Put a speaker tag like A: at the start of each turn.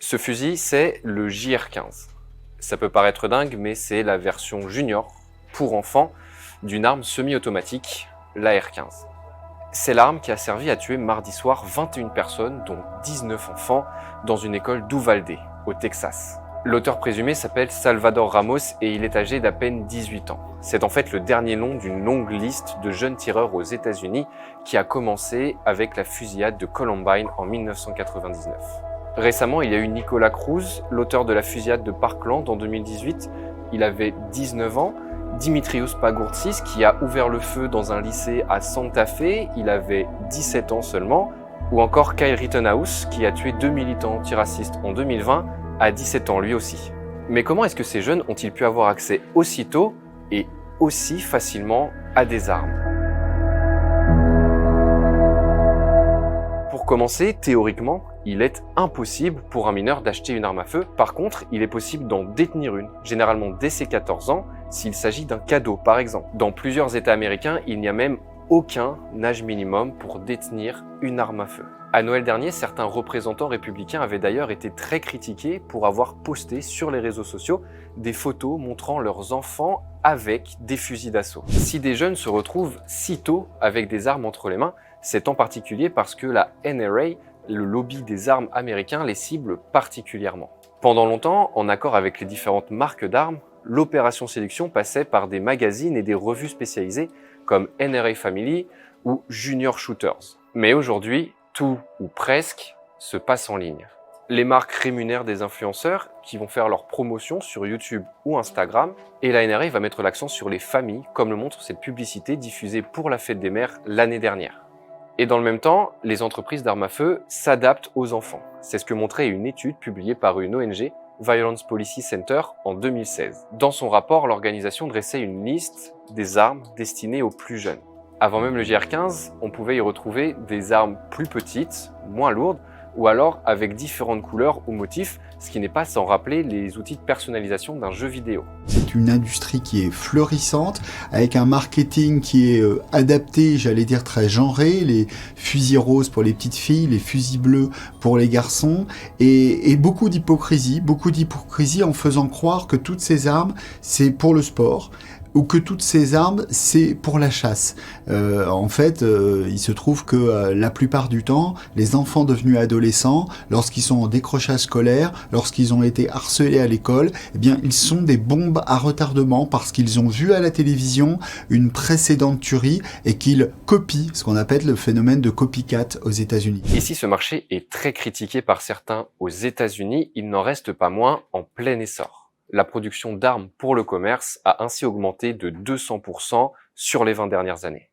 A: Ce fusil, c'est le JR-15. Ça peut paraître dingue, mais c'est la version junior, pour enfants, d'une arme semi-automatique, la R15. C'est l'arme qui a servi à tuer mardi soir 21 personnes, dont 19 enfants, dans une école d'Uvalde, au Texas. L'auteur présumé s'appelle Salvador Ramos et il est âgé d'à peine 18 ans. C'est en fait le dernier nom d'une longue liste de jeunes tireurs aux États-Unis qui a commencé avec la fusillade de Columbine en 1999. Récemment, il y a eu Nicolas Cruz, l'auteur de la fusillade de Parkland en 2018. Il avait 19 ans. Dimitrios Pagourtsis, qui a ouvert le feu dans un lycée à Santa Fe, il avait 17 ans seulement. Ou encore Kyle Rittenhouse, qui a tué 2 militants antiracistes en 2020, à 17 ans lui aussi. Mais comment est-ce que ces jeunes ont-ils pu avoir accès aussitôt et aussi facilement à des armes ? Pour commencer, théoriquement, il est impossible pour un mineur d'acheter une arme à feu. Par contre, il est possible d'en détenir une, généralement dès ses 14 ans, s'il s'agit d'un cadeau par exemple. Dans plusieurs États américains, il n'y a même aucun âge minimum pour détenir une arme à feu. À Noël dernier, certains représentants républicains avaient d'ailleurs été très critiqués pour avoir posté sur les réseaux sociaux des photos montrant leurs enfants avec des fusils d'assaut. Si des jeunes se retrouvent si tôt avec des armes entre les mains, c'est en particulier parce que la NRA, le lobby des armes américain, les cible particulièrement. Pendant longtemps, en accord avec les différentes marques d'armes, l'opération séduction passait par des magazines et des revues spécialisées comme NRA Family ou Junior Shooters. Mais aujourd'hui, tout ou presque se passe en ligne. Les marques rémunèrent des influenceurs qui vont faire leur promotion sur YouTube ou Instagram et la NRA va mettre l'accent sur les familles comme le montre cette publicité diffusée pour la fête des mères l'année dernière. Et dans le même temps, les entreprises d'armes à feu s'adaptent aux enfants. C'est ce que montrait une étude publiée par une ONG, Violence Policy Center, en 2016. Dans son rapport, l'organisation dressait une liste des armes destinées aux plus jeunes. Avant même le JR-15, on pouvait y retrouver des armes plus petites, moins lourdes, ou alors avec différentes couleurs ou motifs, ce qui n'est pas sans rappeler les outils de personnalisation d'un jeu vidéo.
B: C'est une industrie qui est florissante, avec un marketing qui est adapté, j'allais dire très genré, les fusils roses pour les petites filles, les fusils bleus pour les garçons, et beaucoup d'hypocrisie en faisant croire que toutes ces armes, c'est pour le sport, ou que toutes ces armes, c'est pour la chasse. En fait, il se trouve que la plupart du temps, les enfants devenus adolescents, lorsqu'ils sont en décrochage scolaire, lorsqu'ils ont été harcelés à l'école, eh bien, ils sont des bombes à retardement parce qu'ils ont vu à la télévision une précédente tuerie et qu'ils copient ce qu'on appelle le phénomène de copycat aux États-Unis.
A: Ici, ce marché est très critiqué par certains aux États-Unis, il n'en reste pas moins en plein essor. La production d'armes pour le commerce a ainsi augmenté de 200% sur les 20 dernières années.